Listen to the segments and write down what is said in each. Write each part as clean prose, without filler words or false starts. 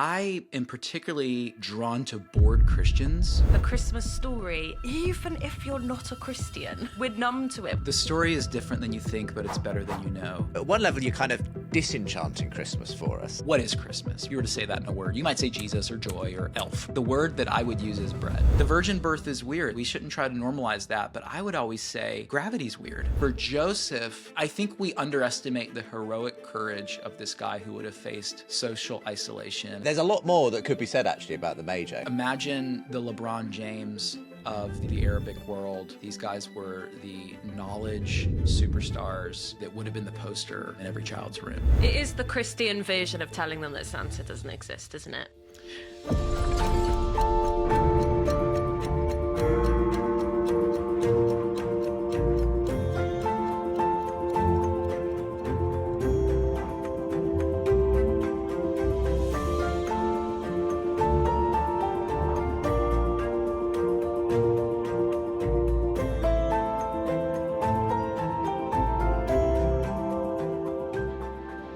I am particularly drawn to bored Christians. The Christmas story, even if you're not a Christian, we're numb to it. The story is different than you think, but it's better than you know. At one level, you're kind of disenchanting Christmas for us. What is Christmas? If you were to say that in a word, you might say Jesus or joy or elf. The word that I would use is bread. The virgin birth is weird. We shouldn't try to normalize that, but I would always say gravity's weird. For Joseph, I think we underestimate the heroic courage of this guy who would have faced social isolation. There's a lot more that could be said, actually, about the Magi. Imagine the LeBron James of the Arabic world. These guys were the knowledge superstars that would have been the poster in every child's room. It is the Christian version of telling them that Santa doesn't exist, isn't it?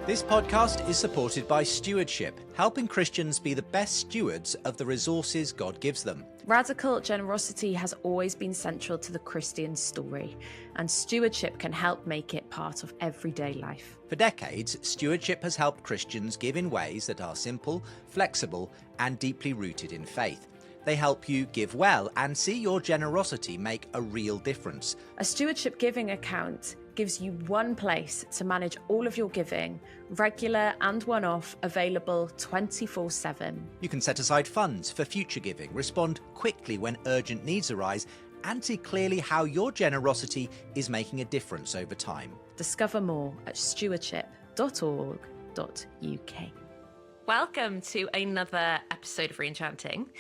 This podcast is supported by Stewardship, helping Christians be the best stewards of the resources God gives them. Radical generosity has always been central to the Christian story, and stewardship can help make it part of everyday life. For decades, Stewardship has helped Christians give in ways that are simple, flexible, and deeply rooted in faith. They help you give well and see your generosity make a real difference. A Stewardship Giving Account gives you one place to manage all of your giving, regular and one-off, available 24/7. You can set aside funds for future giving, respond quickly when urgent needs arise, and see clearly how your generosity is making a difference over time. Discover more at stewardship.org.uk. Welcome to another episode of Re-Enchanting.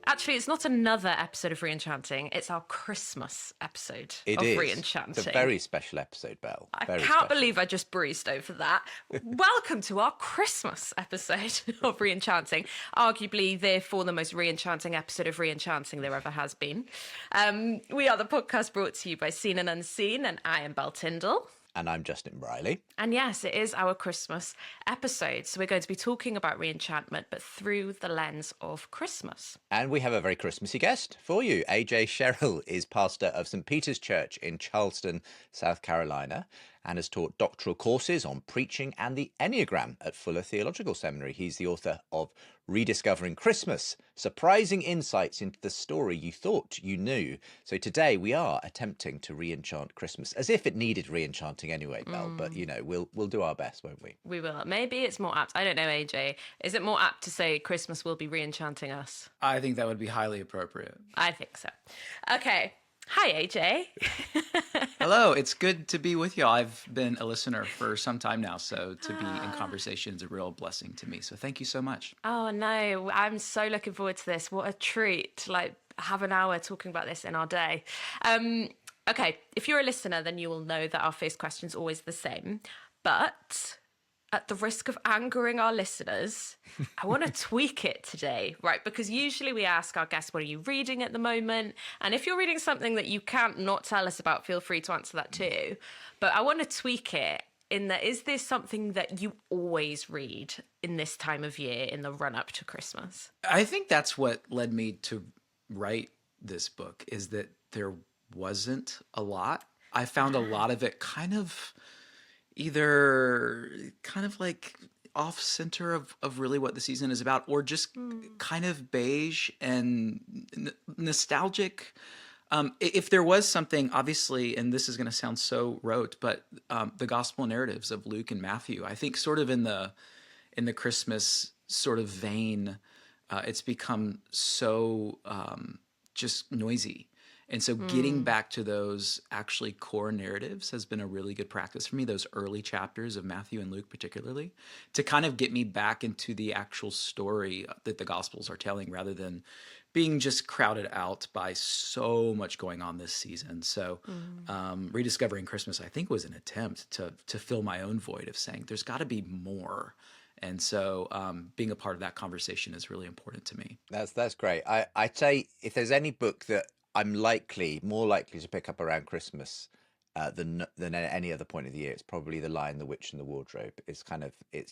Actually, it's not another episode of Re-Enchanting, it's our Christmas episode of Re-Enchanting. It's a very special episode, Belle. I can't believe I just breezed over that. Welcome to our Christmas episode of Re-Enchanting, arguably therefore the most re-enchanting episode of Re-Enchanting there ever has been. We are the podcast brought to you by Seen and Unseen, and I am Belle Tyndall. And I'm Justin Briley. And yes, it is our Christmas episode. So we're going to be talking about re-enchantment, but through the lens of Christmas. And we have a very Christmassy guest for you. AJ Sherrill is pastor of St. Peter's Church in Charleston, South Carolina, and has taught doctoral courses on preaching and the Enneagram at Fuller Theological Seminary. He's the author of Rediscovering Christmas, Surprising Insights into the Story You Thought You Knew. So today we are attempting to re-enchant Christmas, as if it needed re-enchanting anyway, Belle. But, you know, we'll do our best, won't we? We will. Maybe it's more apt. I don't know, AJ. Is it more apt to say Christmas will be re-enchanting us? I think that would be highly appropriate. I think so. Okay. Hi, AJ. Hello, it's good to be with you. I've been a listener for some time now, so to be in conversation is a real blessing to me. So thank you so much. Oh, no, I'm so looking forward to this. What a treat to have an hour talking about this in our day. Okay, if you're a listener, then you will know that our first question is always the same. But at the risk of angering our listeners, I want to tweak it today, right? Because usually we ask our guests, what are you reading at the moment? And if you're reading something that you can't not tell us about, feel free to answer that too. But I want to tweak it in that, is this something that you always read in this time of year, in the run-up to Christmas? I think that's what led me to write this book, is that there wasn't a lot. I found a lot of it kind of like off center of really what the season is about, or just kind of beige and nostalgic. If there was something, obviously, and this is going to sound so rote, but the gospel narratives of Luke and Matthew, I think sort of in the Christmas sort of vein, it's become so just noisy. And so getting back to those actually core narratives has been a really good practice for me, those early chapters of Matthew and Luke particularly, to kind of get me back into the actual story that the Gospels are telling, rather than being just crowded out by so much going on this season. So Rediscovering Christmas, I think, was an attempt to fill my own void of saying there's got to be more. And so being a part of that conversation is really important to me. That's great. I'd say if there's any book that I'm more likely to pick up around Christmas than any other point of the year, it's probably The Lion, the Witch, and the Wardrobe. It's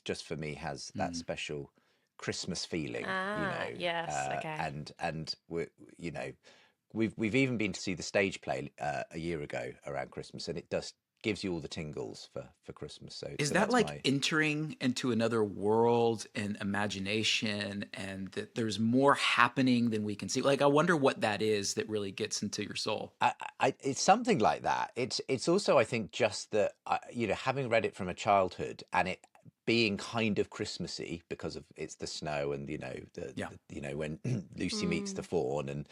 just for me has that special Christmas feeling, Yes, okay. and we, you know, we've even been to see the stage play a year ago around Christmas, and it just gives you all the tingles for Christmas. Is So that that's like my. entering into another world and imagination, and that there's more happening than we can see? Like, I wonder what that is that really gets into your soul. It's something like that. It's also, I think, just that having read it from a childhood and it being kind of Christmassy because of it's the snow and Yeah. when Lucy meets the fawn and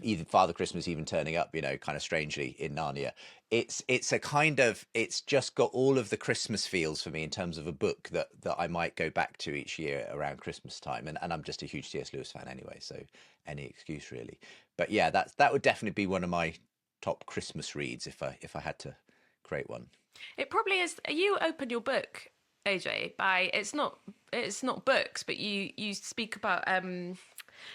even Father Christmas even turning up, kind of strangely in Narnia. It's a kind of it's just got all of the Christmas feels for me in terms of a book that I might go back to each year around Christmas time. And I'm just a huge C.S. Lewis fan anyway, so any excuse really. But yeah, that would definitely be one of my top Christmas reads if I had to create one. It probably is. You open your book, AJ, by it's not books, but you speak about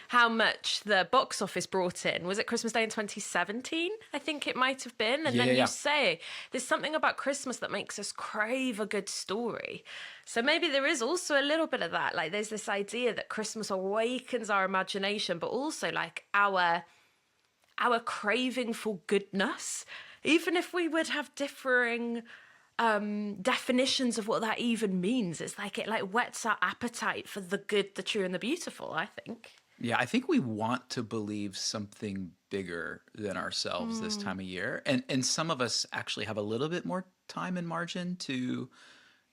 how much the box office brought in. Was it Christmas Day in 2017? I think it might have been. And then Yeah. you say there's something about Christmas that makes us crave a good story. So maybe there is also a little bit of that. Like there's this idea that Christmas awakens our imagination, but also like our craving for goodness, even if we would have differing definitions of what that even means. It's like it like whets our appetite for the good, the true, and the beautiful, I think. Yeah, I think we want to believe something bigger than ourselves this time of year. And some of us actually have a little bit more time and margin to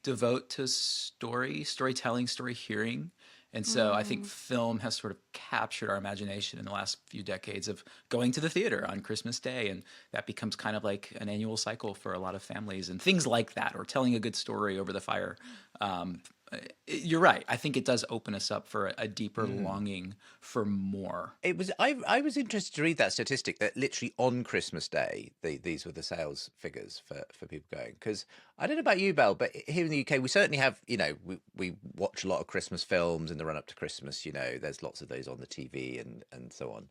devote to storytelling, story hearing. And so I think film has sort of captured our imagination in the last few decades of going to the theater on Christmas Day. And that becomes kind of like an annual cycle for a lot of families and things like that, or telling a good story over the fire. You're right. I think it does open us up for a deeper longing for more. It was I was interested to read that statistic that literally on Christmas Day these were the sales figures for people going, because I don't know about you, Belle, but here in the UK we certainly have we watch a lot of Christmas films in the run up to Christmas. There's lots of those on the TV and so on.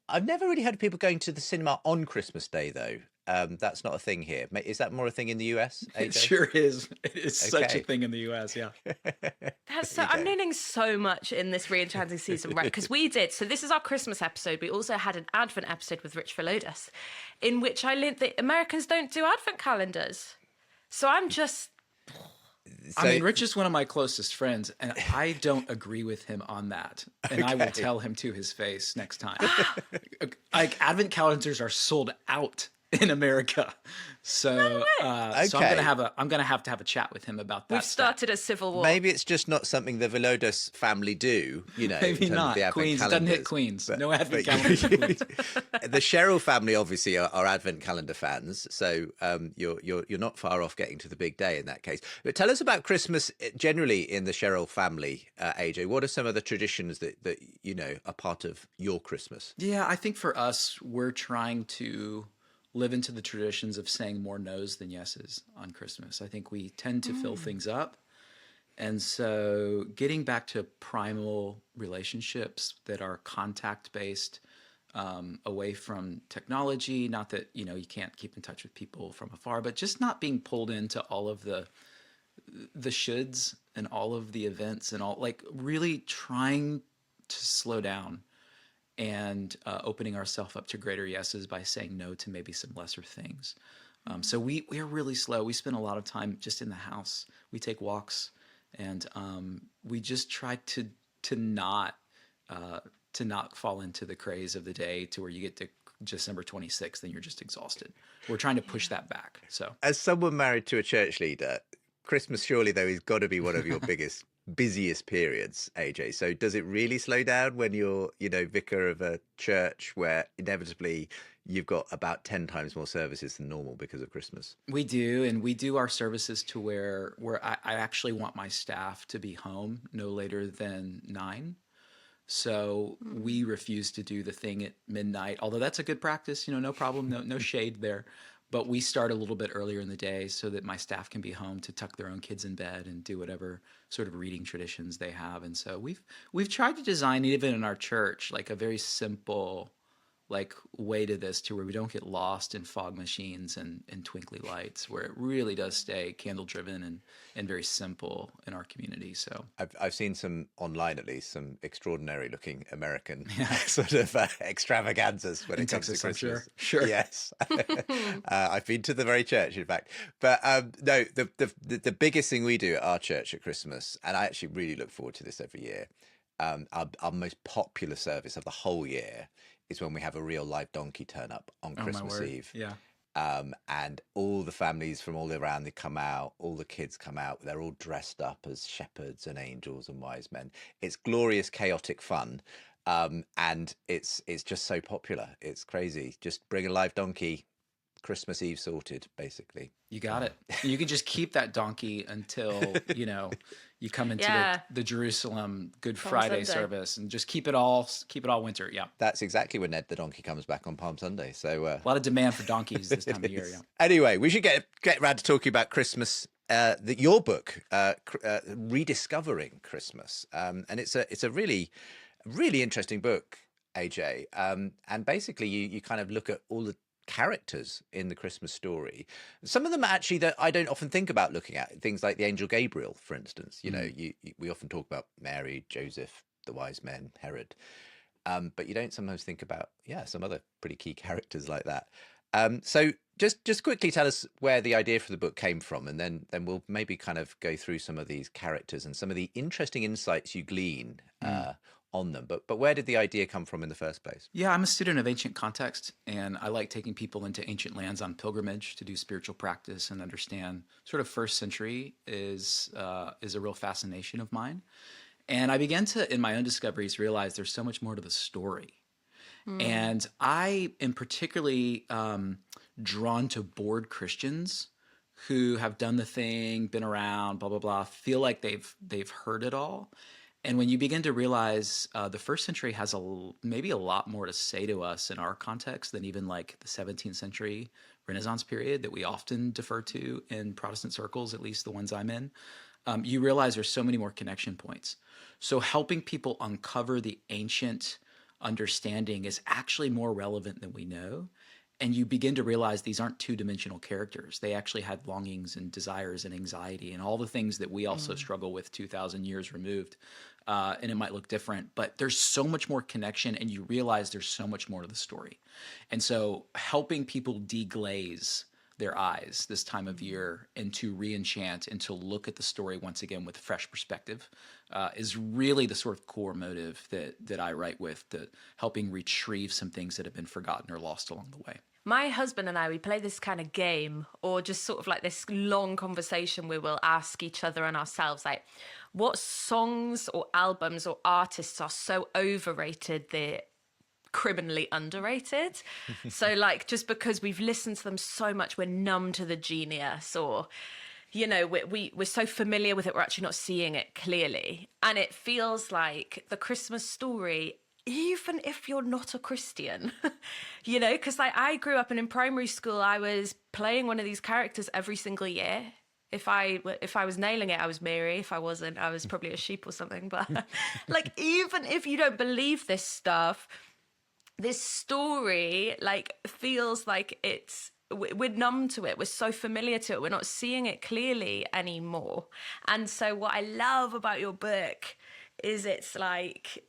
I've never really heard of people going to the cinema on Christmas Day though. That's not a thing here. Is that more a thing in the US, AJ? It sure is. It is such a Okay. thing in the US. Yeah. That's so, I'm learning so much in this re-enchanting season, right? Because we did. So this is our Christmas episode. We also had an Advent episode with Rich Velodas, in which I learned that Americans don't do Advent calendars. So I'm just. I mean, Rich is one of my closest friends, and I don't agree with him on that. And I will tell him to his face next time. Like, Advent calendars are sold out in America, so so I'm gonna have to have a chat with him about that. We've started a civil war. Maybe it's just not something the Velodas family do, Maybe in terms not. of the Advent Queens calendars. doesn't hit Queens. But- No Advent but- calendars. For Queens. The Sherrill family obviously are Advent calendar fans, so you're not far off getting to the big day in that case. But tell us about Christmas generally in the Sherrill family, AJ. What are some of the traditions that are part of your Christmas? Yeah, I think for us, we're trying to live into the traditions of saying more no's than yeses on Christmas. I think we tend to fill things up. And so getting back to primal relationships that are contact based, away from technology, not that, you can't keep in touch with people from afar, but just not being pulled into all of the shoulds and all of the events and all, like really trying to slow down and opening ourselves up to greater yeses by saying no to maybe some lesser things. So we are really slow. We spend a lot of time just in the house. We take walks, and we just try to not fall into the craze of the day to where you get to December 26th and you're just exhausted. We're trying to push that back. So As someone married to a church leader, Christmas surely though has got to be one of your busiest periods, AJ. So does it really slow down when you're, vicar of a church where inevitably you've got about 10 times more services than normal because of Christmas? we do, and we do our services to where I actually want my staff to be home no later than 9. So we refuse to do the thing at midnight, although that's a good practice, no problem, no shade there. But we start a little bit earlier in the day so that my staff can be home to tuck their own kids in bed and do whatever sort of reading traditions they have. And so we've tried to design, even in our church, like a very simple, like way to this to where we don't get lost in fog machines and twinkly lights, where it really does stay candle driven and very simple in our community. So I've seen some online, at least, some extraordinary looking American sort of extravaganzas when in it comes Texas, to I'm Christmas. sure. Yes, I've been to the very church, in fact. But no, the biggest thing we do at our church at Christmas, and I actually really look forward to this every year. Our most popular service of the whole year is when we have a real live donkey turn up on Oh my Christmas word. Eve. Yeah. And all the families from all around, they come out, all the kids come out, they're all dressed up as shepherds and angels and wise men. It's glorious, chaotic fun. And it's just so popular. It's crazy. Just bring a live donkey, Christmas Eve sorted, basically. You got it. You can just keep that donkey until, you come into Yeah. the Jerusalem Good Palm Friday Sunday. service and just keep it all winter. Yeah. That's exactly when Ned the donkey comes back on Palm Sunday. So A lot of demand for donkeys this time of year. Yeah. Anyway, we should get around to talking about Christmas. Your book, Rediscovering Christmas, and it's a really interesting book, AJ. And basically, you kind of look at all the characters in the Christmas story. Some of them actually that I don't often think about looking at. Things like the angel Gabriel, for instance. We often talk about Mary, Joseph, the wise men, Herod. But you don't sometimes think about, some other pretty key characters like that. So just quickly tell us where the idea for the book came from, and then we'll maybe kind of go through some of these characters and some of the interesting insights you glean on them. But where did the idea come from in the first place? Yeah, I'm a student of ancient context, and I like taking people into ancient lands on pilgrimage to do spiritual practice and understand sort of first century is a real fascination of mine. And I began to, in my own discoveries, realize there's so much more to the story. And I am particularly drawn to bored Christians who have done the thing, been around, blah, blah, blah, feel like they've heard it all. And when you begin to realize the first century has maybe a lot more to say to us in our context than even like the 17th century Renaissance period that we often defer to in Protestant circles, at least the ones I'm in, you realize there's so many more connection points. So helping people uncover the ancient understanding is actually more relevant than we know. And you begin to realize these aren't two-dimensional characters. They actually had longings and desires and anxiety and all the things that we also struggle with 2,000 years removed. And it might look different, but there's so much more connection, and you realize there's so much more to the story. And so helping people deglaze their eyes this time of year and to re-enchant and to look at the story once again with a fresh perspective is really the sort of core motive that I write with, helping retrieve some things that have been forgotten or lost along the way. My husband and I, we play this kind of game, or just sort of like this long conversation we will ask each other and ourselves, like, what songs or albums or artists are so overrated they're criminally underrated? So like, just because we've listened to them so much, we're numb to the genius, or we're so familiar with it, we're actually not seeing it clearly. And it feels like the Christmas story, even if you're not a Christian, because like I grew up and in primary school, I was playing one of these characters every single year. If I was nailing it, I was Mary. If I wasn't, I was probably a sheep or something. But like, even if you don't believe this stuff, this story like feels like we're numb to it. We're so familiar to it. We're not seeing it clearly anymore. And so what I love about your book is it's like,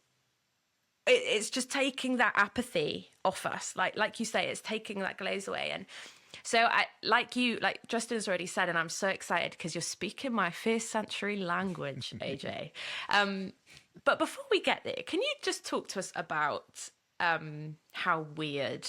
it's just taking that apathy off us. Like you say, it's taking that glaze away. And so like Justin's already said, and I'm so excited because you're speaking my first century language, AJ. But before we get there, can you just talk to us about how weird,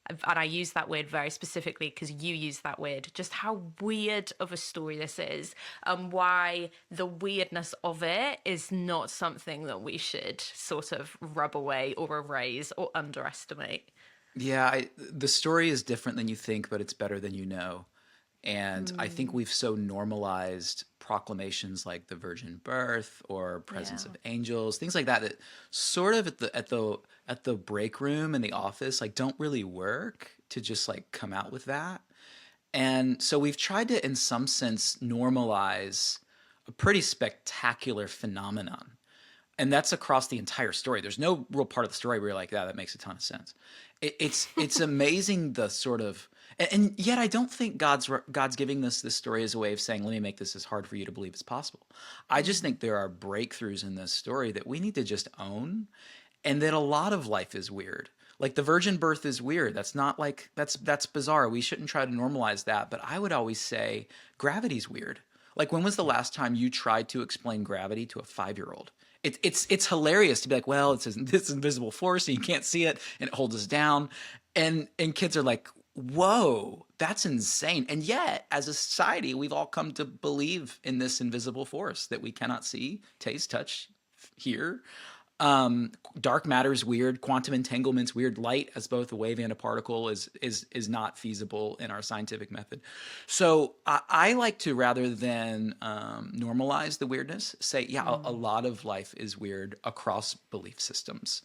and I use that word very specifically because you use that word, just how weird of a story this is, and why the weirdness of it is not something that we should sort of rub away or erase or underestimate. Yeah, the story is different than you think, but it's better than you know. And I think we've so normalized proclamations like the virgin birth or presence of angels, things like that, that sort of at the break room in the office, like don't really work to just like come out with that. And so we've tried to, in some sense, normalize a pretty spectacular phenomenon. And that's across the entire story. There's no real part of the story where you're like, yeah, that makes a ton of sense. It's amazing the sort of, and yet I don't think God's giving this story as a way of saying, let me make this as hard for you to believe as possible. I just think there are breakthroughs in this story that we need to just own, and that a lot of life is weird. Like the virgin birth is weird. That's not like that's bizarre. We shouldn't try to normalize that. But I would always say gravity's weird. Like when was the last time you tried to explain gravity to a 5-year-old? It's hilarious to be like, well, it's this invisible force and you can't see it and it holds us down, and kids are like, whoa, that's insane. And yet, as a society, we've all come to believe in this invisible force that we cannot see, taste, touch, hear. Dark matter is weird. Quantum entanglement's weird. Light as both a wave and a particle is not feasible in our scientific method. So I like to, rather than normalize the weirdness, say, yeah, a lot of life is weird across belief systems.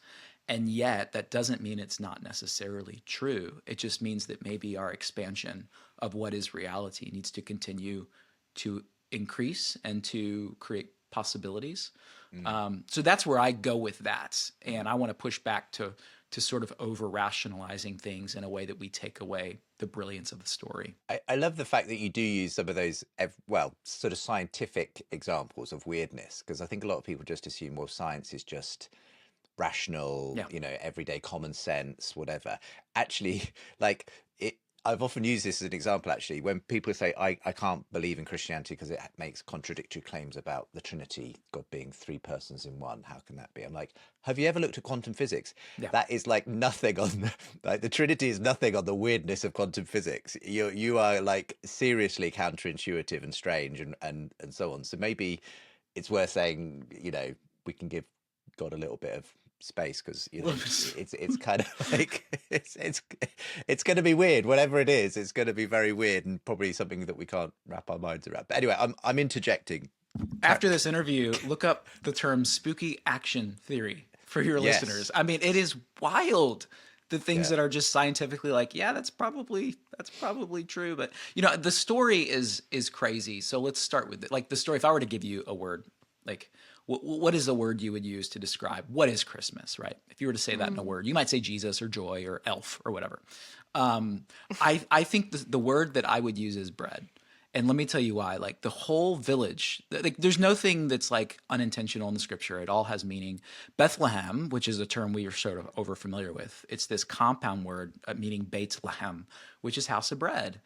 And yet that doesn't mean it's not necessarily true. It just means that maybe our expansion of what is reality needs to continue to increase and to create possibilities. So that's where I go with that. And I want to push back to sort of over rationalizing things in a way that we take away the brilliance of the story. I love the fact that you do use some of those, well, sort of scientific examples of weirdness, because I think a lot of people just assume, well, science is just rational, Yeah. Everyday common sense, whatever. Actually, like I've often used this as an example, actually, when people say, I can't believe in Christianity because it makes contradictory claims about the Trinity, God being 3 persons in one. How can that be? I'm like, have you ever looked at quantum physics? Yeah. That is like nothing on, like the Trinity is nothing on the weirdness of quantum physics. You are like seriously counterintuitive and strange and so on. So maybe it's worth saying, we can give God a little bit of space, because it's kind of like it's going to be weird, whatever it is. It's going to be very weird and probably something that we can't wrap our minds around. But anyway, I'm interjecting. After this interview, look up the term spooky action theory for your Yes. listeners. I mean, it is wild, the things that are just scientifically like, yeah, that's probably true. But the story is crazy. So let's start with it. Like the story, if I were to give you a word, like what is a word you would use to describe what is Christmas, right? If you were to say that in a word, you might say Jesus or joy or elf or whatever. I think the word that I would use is bread. And let me tell you why. Like the whole village, like there's nothing that's like unintentional in the scripture. It all has meaning. Bethlehem, which is a term we are sort of over familiar with, it's this compound word meaning Beit Lahem, which is house of bread.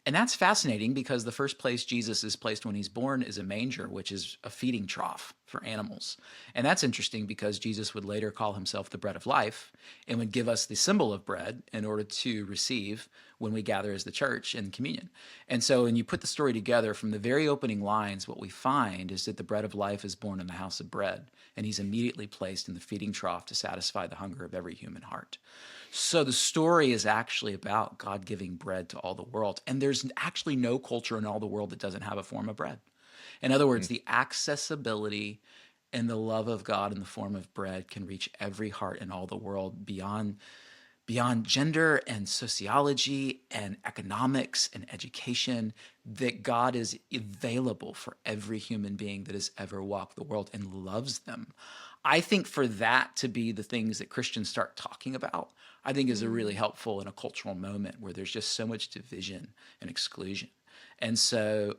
And that's fascinating because the first place Jesus is placed when he's born is a manger, which is a feeding trough for animals. And that's interesting because Jesus would later call himself the bread of life and would give us the symbol of bread in order to receive when we gather as the church in communion. And so when you put the story together from the very opening lines, what we find is that the bread of life is born in the house of bread, and he's immediately placed in the feeding trough to satisfy the hunger of every human heart. So the story is actually about God giving bread to all the world. And there's actually no culture in all the world that doesn't have a form of bread. In other words, the accessibility and the love of God in the form of bread can reach every heart in all the world beyond gender and sociology and economics and education, that God is available for every human being that has ever walked the world and loves them. I think for that to be the things that Christians start talking about, I think is a really helpful in a cultural moment where there's just so much division and exclusion. And so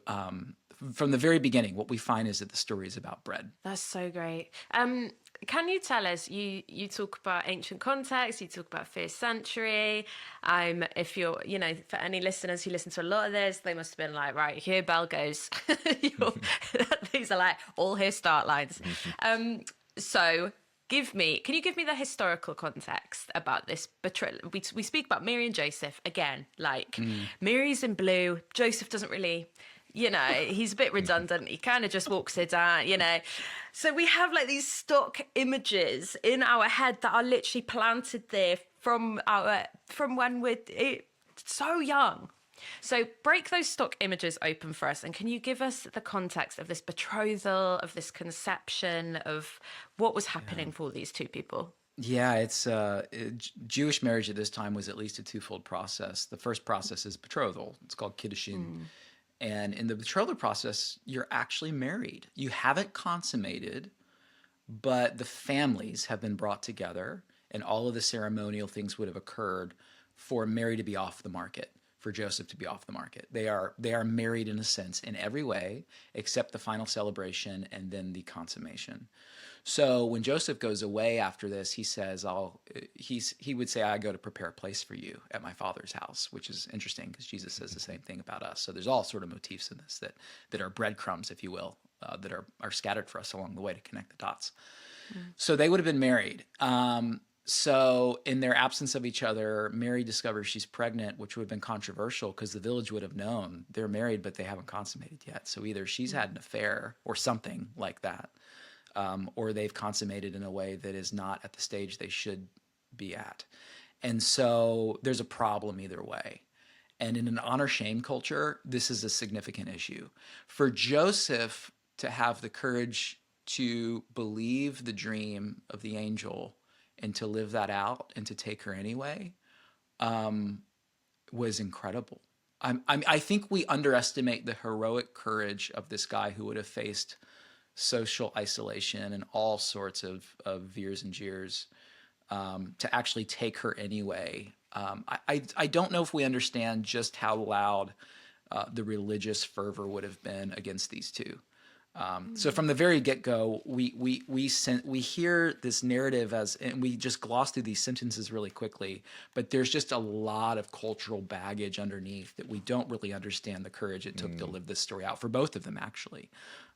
from the very beginning, what we find is that the story is about bread. That's so great. Can you tell us, you talk about ancient context, you talk about first century. If you're, for any listeners who listen to a lot of this, they must have been like, right, here Belle goes. These are like all her start lines. So can you give me the historical context about this betrayal? We speak about Mary and Joseph again, like Mary's in blue. Joseph doesn't really, he's a bit redundant. He kind of just walks her down, So we have like these stock images in our head that are literally planted there from when we're so young. So break those stock images open for us, and can you give us the context of this betrothal, of this conception, of what was happening for these two people? Yeah, it's Jewish marriage at this time was at least a twofold process. The first process is betrothal. It's called kiddushin. And in the betrothal process, you're actually married. You haven't consummated but the families have been brought together, and all of the ceremonial things would have occurred for Mary to be off the market, for Joseph to be off the market. They are married in a sense in every way except the final celebration and then the consummation. So when Joseph goes away after this, he says, he would say, I go to prepare a place for you at my Father's house, which is interesting because Jesus says the same thing about us. So there's all sort of motifs in this that are breadcrumbs, if you will, that are scattered for us along the way to connect the dots. So they would have been married. So in their absence of each other, Mary discovers she's pregnant, which would have been controversial because the village would have known they're married, but they haven't consummated yet. So either she's had an affair or something like that, or they've consummated in a way that is not at the stage they should be at. And so there's a problem either way. And in an honor-shame culture, this is a significant issue. For Joseph to have the courage to believe the dream of the angel and to live that out and to take her anyway was incredible. I think we underestimate the heroic courage of this guy who would have faced social isolation and all sorts of veers and jeers to actually take her anyway. I don't know if we understand just how loud the religious fervor would have been against these two. So from the very get-go, we hear this narrative and we just gloss through these sentences really quickly, but there's just a lot of cultural baggage underneath that we don't really understand the courage it took to live this story out for both of them, actually.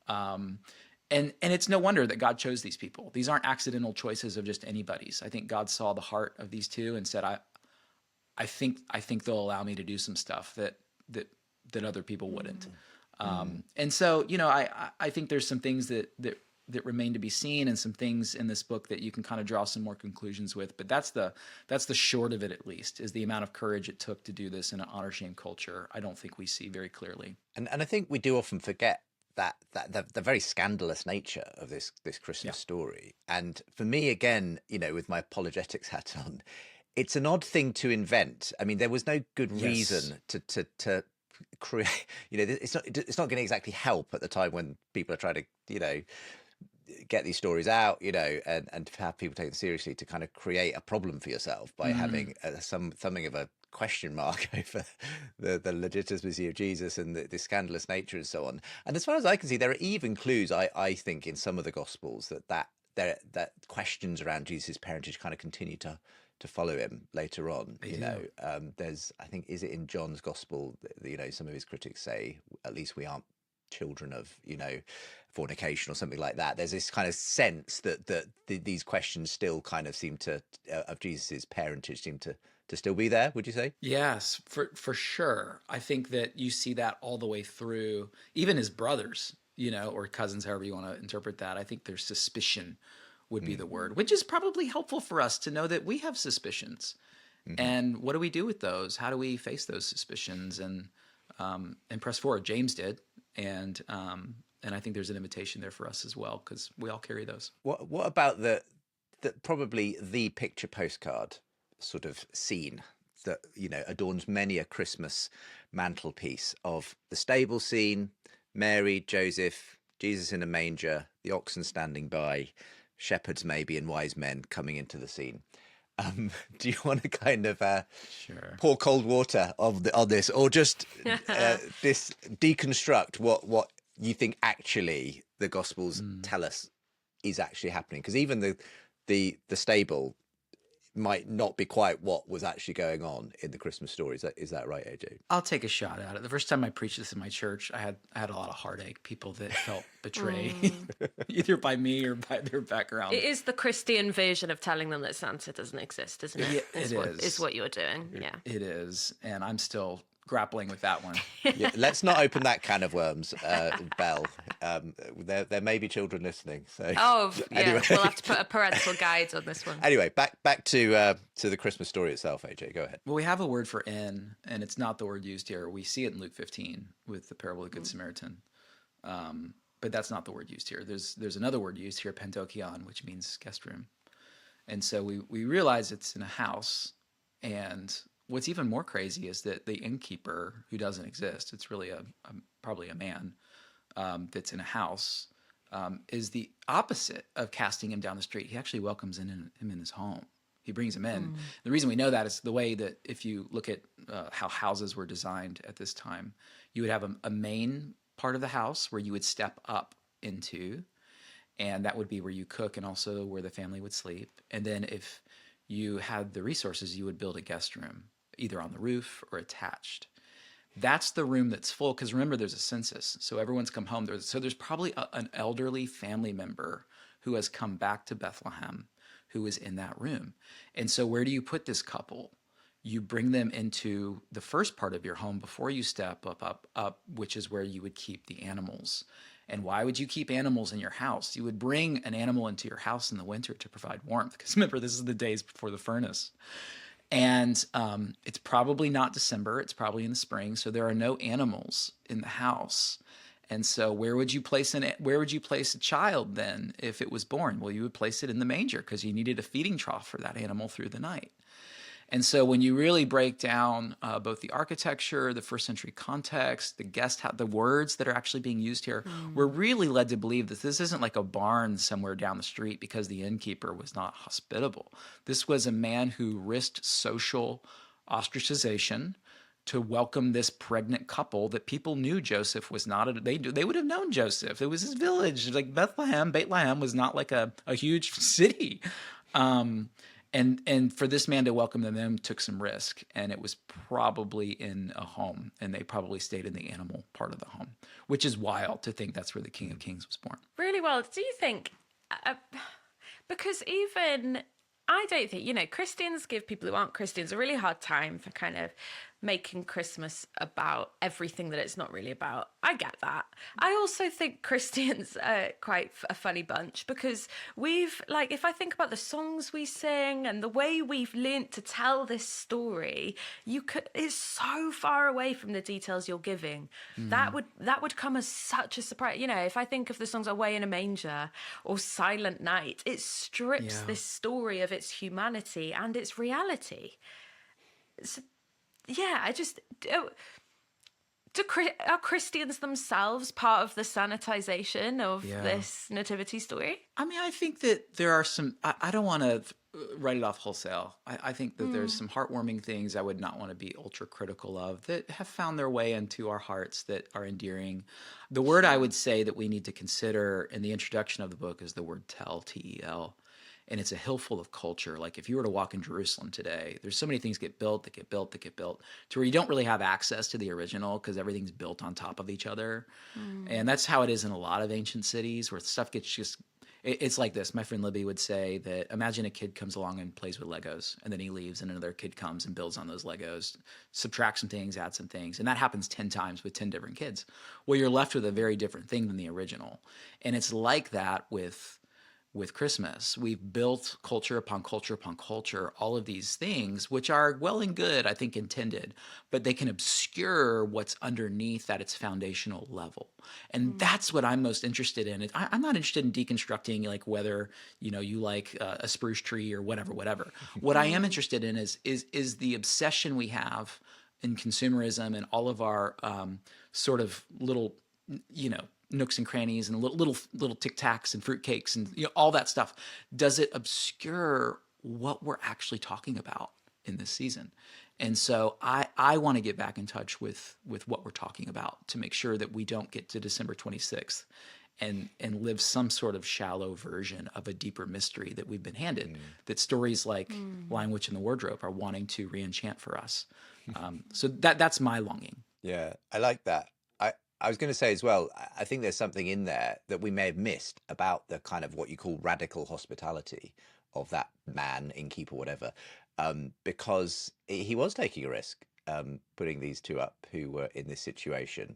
And it's no wonder that God chose these people. These aren't accidental choices of just anybody's. I think God saw the heart of these two and said, I think they'll allow me to do some stuff that other people wouldn't. And so, I think there's some things that remain to be seen and some things in this book that you can kind of draw some more conclusions with. But that's the short of it, at least, is the amount of courage it took to do this in an honor shame culture. I don't think we see very clearly. And I think we do often forget that the very scandalous nature of this Christmas story. And for me, again, with my apologetics hat on, it's an odd thing to invent. I mean, there was no good reason to create, it's not going to exactly help at the time when people are trying to, get these stories out, and to have people take them seriously, to kind of create a problem for yourself by having something of a question mark over the legitimacy of Jesus and the scandalous nature and so on. And as far as I can see, there are even clues, I think, in some of the Gospels that questions around Jesus' parentage kind of continue to follow him later on. There's, I think, is it in John's Gospel, some of his critics say, at least we aren't children of, fornication or something like that. There's this kind of sense that these questions still kind of seem to, of Jesus's parentage, seem to still be there, would you say? Yes, for sure. I think that you see that all the way through, even his brothers, or cousins, however you want to interpret that. I think there's suspicion would be the word, which is probably helpful for us to know that we have suspicions. And what do we do with those? How do we face those suspicions and press forward? James did. And I think there's an invitation there for us as well, because we all carry those. What about the probably the picture postcard sort of scene that, adorns many a Christmas mantelpiece of the stable scene, Mary, Joseph, Jesus in a manger, the oxen standing by, shepherds maybe and wise men coming into the scene. Do you want to kind of pour cold water on this, or just this deconstruct what you think actually the Gospels tell us is actually happening? Because even the stable might not be quite what was actually going on in the Christmas story. Is that right, AJ? I'll take a shot at it. The first time I preached this in my church, I had a lot of heartache. People that felt betrayed, either by me or by their background. It is the Christian version of telling them that Santa doesn't exist, isn't it? Yeah, Is what you're doing. Yeah, it is, and I'm still grappling with that one. Yeah, let's not open that can of worms, Belle. There may be children listening. So anyway. We'll have to put a parental guide on this one. Anyway, back to the Christmas story itself. AJ, go ahead. Well, we have a word for "in," and it's not the word used here. We see it in Luke 15 with the parable of the Good Samaritan, but that's not the word used here. There's another word used here, pentokion, which means guest room, and so we realize it's in a house. And what's even more crazy is that the innkeeper, who doesn't exist, it's really probably a man that's in a house, is the opposite of casting him down the street. He actually welcomes him in his home. He brings him in. The reason we know that is the way that if you look at how houses were designed at this time, you would have a main part of the house where you would step up into, and that would be where you cook and also where the family would sleep. And then if you had the resources, you would build a guest room, either on the roof or attached. That's the room that's full, because remember, there's a census, so everyone's come home. There's probably an elderly family member who has come back to Bethlehem who is in that room. And so where do you put this couple? You bring them into the first part of your home before you step up, which is where you would keep the animals. And why would you keep animals in your house? You would bring an animal into your house in the winter to provide warmth, because remember, this is the days before the furnace. And it's probably not December, it's probably in the spring, so there are no animals in the house. And so where would you place a child then if it was born? Well, you would place it in the manger, because you needed a feeding trough for that animal through the night. And so when you really break down both the architecture, the first century context, the words that are actually being used here, we're really led to believe that this isn't like a barn somewhere down the street because the innkeeper was not hospitable. This was a man who risked social ostracization to welcome this pregnant couple that people knew Joseph was not. They would have known Joseph. It was his village. Like Bethlehem was not like a huge city. And for this man to welcome them in took some risk, and it was probably in a home, and they probably stayed in the animal part of the home, which is wild to think that's where the King of Kings was born. Really wild. Do you think, because even, I don't think, Christians give people who aren't Christians a really hard time for kind of making Christmas about everything that it's not really about. I get that. I also think Christians are quite a funny bunch, because we've, like, if I think about the songs we sing and the way we've learnt to tell this story, it's so far away from the details you're giving. That would come as such a surprise. If I think of the songs Away in a Manger or Silent Night, it strips this story of its humanity and its reality. Are Christians themselves part of the sanitization of this nativity story? I mean, I think that there are some, I don't want to write it off wholesale. I think that there's some heartwarming things I would not want to be ultra critical of that have found their way into our hearts that are endearing. The word I would say that we need to consider in the introduction of the book is the word tell, T-E-L. And it's a hill full of culture. Like if you were to walk in Jerusalem today, there's so many things get built to where you don't really have access to the original because everything's built on top of each other. And that's how it is in a lot of ancient cities where stuff gets it's like this. My friend Libby would say that imagine a kid comes along and plays with Legos, and then he leaves and another kid comes and builds on those Legos, subtracts some things, adds some things. And that happens 10 times with 10 different kids. Well, you're left with a very different thing than the original. And it's like that with Christmas. We've built culture upon culture upon culture, all of these things, which are well and good, I think, intended, but they can obscure what's underneath at its foundational level. And that's what I'm most interested in. I'm not interested in deconstructing like whether, you like a spruce tree or whatever. What I am interested in is the obsession we have in consumerism and all of our sort of little, nooks and crannies and little Tic Tacs and fruitcakes and all that stuff. Does it obscure what we're actually talking about in this season? And so I want to get back in touch with what we're talking about to make sure that we don't get to December 26th and live some sort of shallow version of a deeper mystery that we've been handed, that stories like Lion, Witch, and the Wardrobe are wanting to re-enchant for us. So that's my longing. Yeah, I like that. I was going to say as well, I think there's something in there that we may have missed about the kind of what you call radical hospitality of that man, innkeeper, whatever, because he was taking a risk, putting these two up who were in this situation.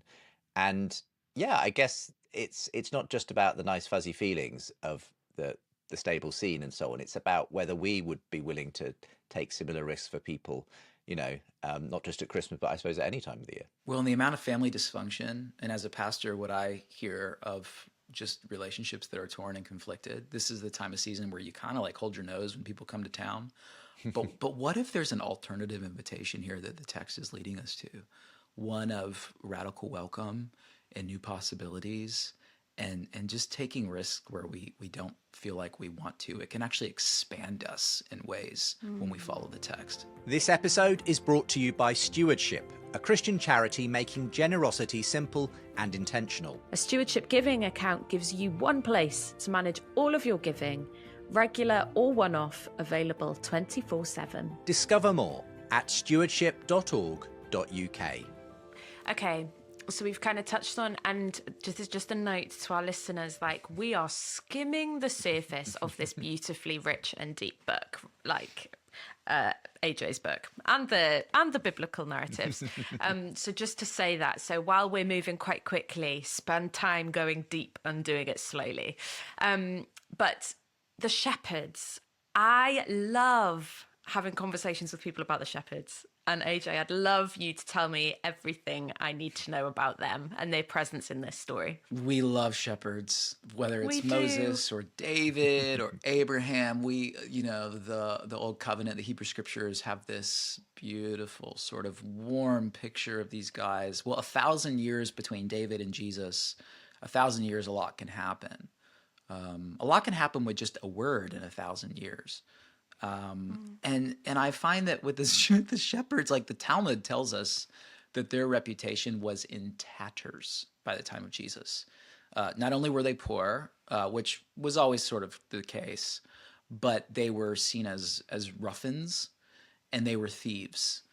And yeah, I guess it's not just about the nice fuzzy feelings of the stable scene and so on. It's about whether we would be willing to take similar risks for people, not just at Christmas, but I suppose at any time of the year. Well, and the amount of family dysfunction, and as a pastor, what I hear of just relationships that are torn and conflicted, this is the time of season where you kind of like hold your nose when people come to town. But what if there's an alternative invitation here that the text is leading us to? One of radical welcome and new possibilities and just taking risks where we don't feel like we want to. It can actually expand us in ways when we follow the text. This episode is brought to you by Stewardship, a Christian charity making generosity simple and intentional. A Stewardship Giving Account gives you one place to manage all of your giving, regular or one-off, available 24/7. Discover more at stewardship.org.uk. Okay, so we've kind of touched on, and just a note to our listeners, like, we are skimming the surface of this beautifully rich and deep book, like AJ's book, and the biblical narratives. So just to say that, so while we're moving quite quickly, spend time going deep and doing it slowly. But the shepherds, I love having conversations with people about the shepherds. And AJ, I'd love you to tell me everything I need to know about them and their presence in this story. We love shepherds, whether it's We do. Moses or David or Abraham. The Old Covenant, the Hebrew Scriptures have this beautiful sort of warm picture of these guys. Well, 1,000 years between David and Jesus, 1,000 years, a lot can happen. A lot can happen with just a word in 1,000 years. And I find that with the shepherds, like the Talmud tells us that their reputation was in tatters by the time of Jesus. Not only were they poor, which was always sort of the case, but they were seen as ruffians, and they were thieves.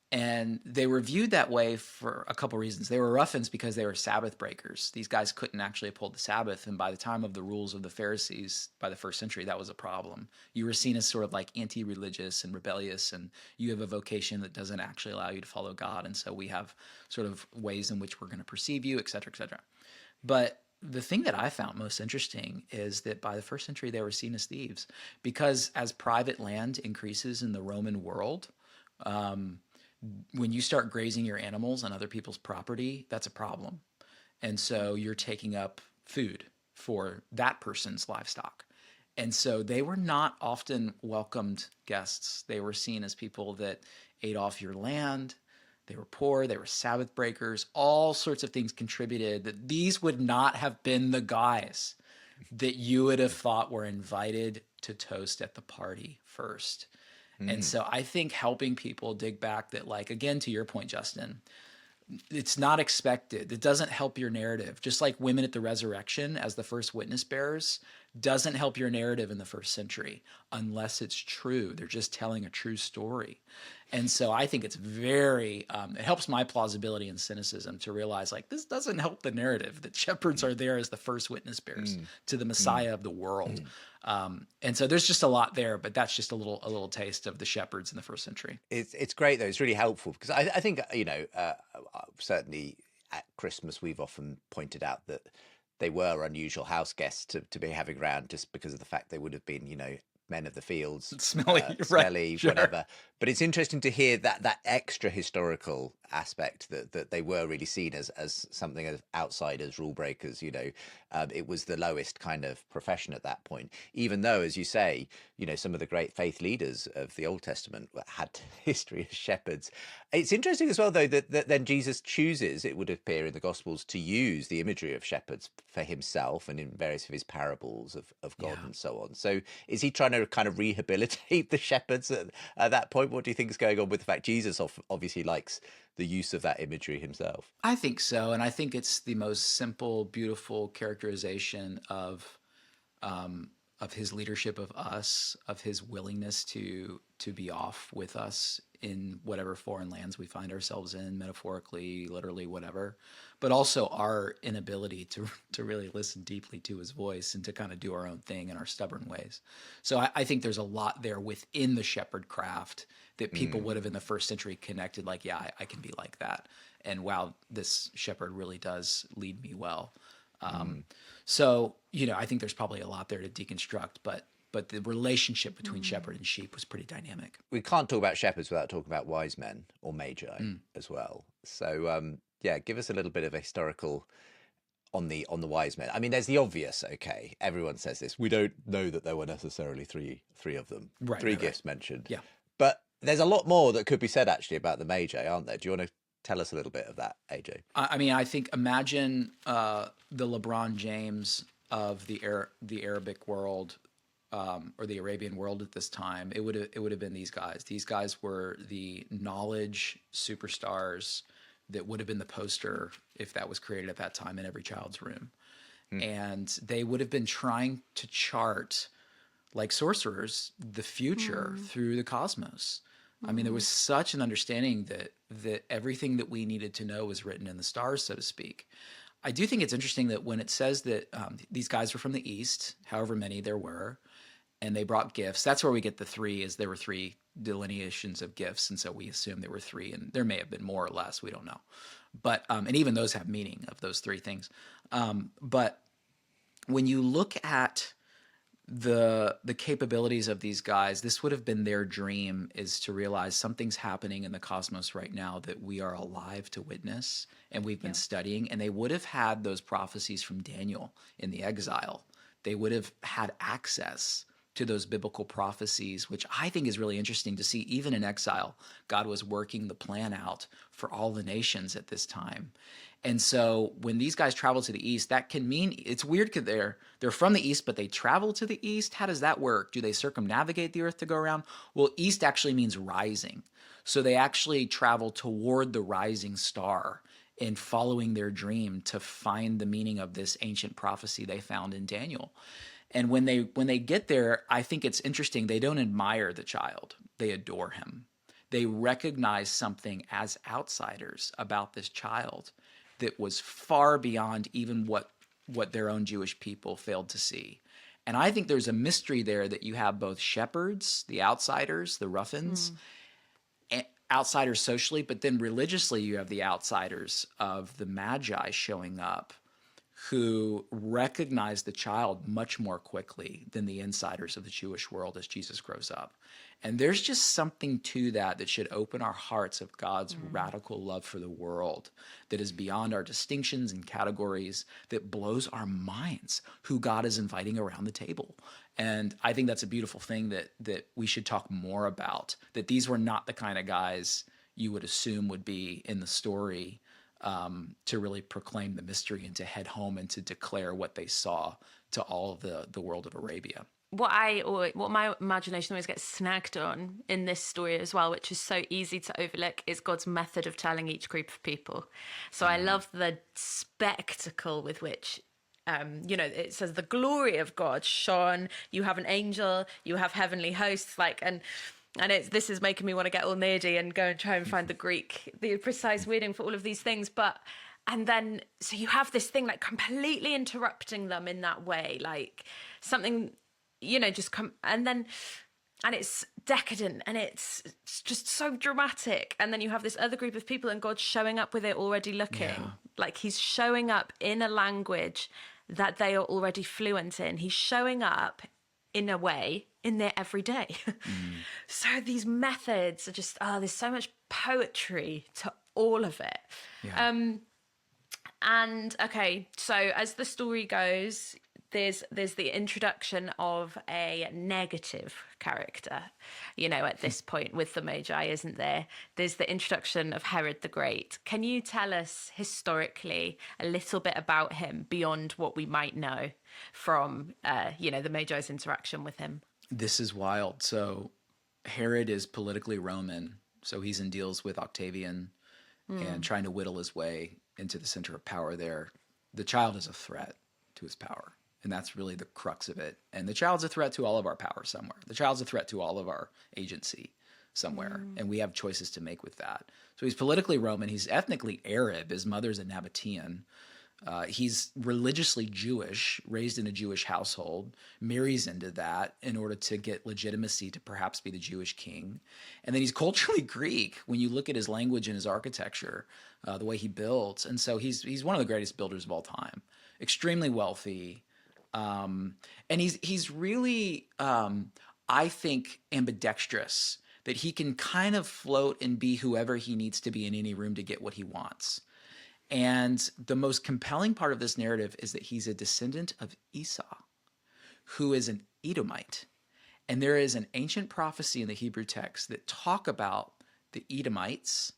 And they were viewed that way for a couple reasons. They were ruffians because they were Sabbath breakers. These guys couldn't actually uphold the Sabbath. And by the time of the rules of the Pharisees, by the first century, that was a problem. You were seen as sort of like anti-religious and rebellious, and you have a vocation that doesn't actually allow you to follow God. And so we have sort of ways in which we're going to perceive you, et cetera, et cetera. But the thing that I found most interesting is that by the first century, they were seen as thieves, because as private land increases in the Roman world, when you start grazing your animals on other people's property, that's a problem. And so you're taking up food for that person's livestock. And so they were not often welcomed guests. They were seen as people that ate off your land. They were poor. They were Sabbath breakers. All sorts of things contributed that these would not have been the guys that you would have thought were invited to toast at the party first. And so I think helping people dig back that, like, again, to your point, Justin, it's not expected. It doesn't help your narrative. Just like women at the resurrection as the first witness bearers doesn't help your narrative in the first century unless it's true. They're just telling a true story. And so I think it's very, it helps my plausibility and cynicism to realize, like, this doesn't help the narrative that shepherds are there as the first witness bearers to the Messiah of the world. And so there's just a lot there, but that's just a little taste of the shepherds in the first century. It's great, though. It's really helpful because I think, certainly at Christmas, we've often pointed out that they were unusual house guests to be having around, just because of the fact they would have been, men of the fields, Smelly, smelly, right, sure. whatever. But it's interesting to hear that extra historical aspect that they were really seen as something as outsiders, rule breakers. It was the lowest kind of profession at that point. Even though, as you say, some of the great faith leaders of the Old Testament had history as shepherds. It's interesting as well, though, that then Jesus chooses, it would appear in the Gospels, to use the imagery of shepherds for himself and in various of his parables of God and so on. So is he trying to kind of rehabilitate the shepherds at that point? What do you think is going on with the fact Jesus obviously likes the use of that imagery himself? I think so. And I think it's the most simple, beautiful characterization of his leadership of us, of his willingness to be off with us in whatever foreign lands we find ourselves in, metaphorically, literally, whatever, but also our inability to really listen deeply to his voice and to kind of do our own thing in our stubborn ways. So I think there's a lot there within the shepherd craft that people would have in the first century connected, like, yeah, I can be like that. And wow, this shepherd really does lead me well. So, I think there's probably a lot there to deconstruct, but the relationship between shepherd and sheep was pretty dynamic. We can't talk about shepherds without talking about wise men or magi as well. So, give us a little bit of a historical on the wise men. I mean, there's the obvious. Okay, everyone says this. We don't know that there were necessarily three of them. Three gifts mentioned. Yeah. But there's a lot more that could be said actually about the magi, aren't there? Do you want to Tell us a little bit of that, AJ. I mean, I think imagine the LeBron James of the Arabic world, or the Arabian world at this time. It would have been these guys. These guys were the knowledge superstars that would have been the poster if that was created at that time in every child's room. And they would have been trying to chart, like sorcerers, the future through the cosmos. I mean, there was such an understanding that everything that we needed to know was written in the stars, so to speak. I do think it's interesting that when it says that these guys were from the East, however many there were, and they brought gifts, that's where we get the three, is there were three delineations of gifts, and so we assume there were three, and there may have been more or less, we don't know. But and even those have meaning of those three things. But when you look at the capabilities of these guys, this would have been their dream, is to realize something's happening in the cosmos right now that we are alive to witness, and we've been studying. And they would have had those prophecies from Daniel in the exile. They would have had access to those biblical prophecies, which I think is really interesting to see. Even in exile, God was working the plan out for all the nations at this time. And so when these guys travel to the East, that can mean, it's weird because they're from the East, but they travel to the East. How does that work? Do they circumnavigate the earth to go around? Well, East actually means rising. So they actually travel toward the rising star in following their dream to find the meaning of this ancient prophecy they found in Daniel. And when they get there, I think it's interesting. They don't admire the child. They adore him. They recognize something as outsiders about this child that was far beyond even what their own Jewish people failed to see. And I think there's a mystery there that you have both shepherds, the outsiders, the ruffians, outsiders socially, but then religiously you have the outsiders of the Magi showing up, who recognize the child much more quickly than the insiders of the Jewish world as Jesus grows up. And there's just something to that should open our hearts of God's radical love for the world that is beyond our distinctions and categories, that blows our minds, who God is inviting around the table. And I think that's a beautiful thing that we should talk more about, that these were not the kind of guys you would assume would be in the story to really proclaim the mystery and to head home and to declare what they saw to all of the world of Arabia. What my imagination always gets snagged on in this story as well, which is so easy to overlook, is God's method of telling each group of people. So I love the spectacle with which it says the glory of God shone. You have an angel, you have heavenly hosts, this is making me want to get all nerdy and go and try and find the precise wording for all of these things. And then, so you have this thing like completely interrupting them in that way, like something, just come, and it's decadent and it's just so dramatic. And then you have this other group of people and God's showing up with it already looking like he's showing up in a language that they are already fluent in. He's showing up in a way in their everyday. So these methods are just, there's so much poetry to all of it. Yeah. And okay, so as the story goes, there's the introduction of a negative character, at this point with the Magi, isn't there? There's the introduction of Herod the Great. Can you tell us historically a little bit about him beyond what we might know from, the Magi's interaction with him? This is wild. So Herod is politically Roman. So he's in deals with Octavian and trying to whittle his way into the center of power there. The child is a threat to his power. And that's really the crux of it. And the child's a threat to all of our power somewhere. The child's a threat to all of our agency somewhere. And we have choices to make with that. So he's politically Roman. He's ethnically Arab. His mother's a Nabatean. He's religiously Jewish, raised in a Jewish household, marries into that in order to get legitimacy to perhaps be the Jewish king. And then he's culturally Greek when you look at his language and his architecture, the way he builds. And so he's one of the greatest builders of all time, extremely wealthy. And he's really, I think, ambidextrous, that he can kind of float and be whoever he needs to be in any room to get what he wants. And the most compelling part of this narrative is that he's a descendant of Esau, who is an Edomite. And there is an ancient prophecy in the Hebrew text that talk about the Edomites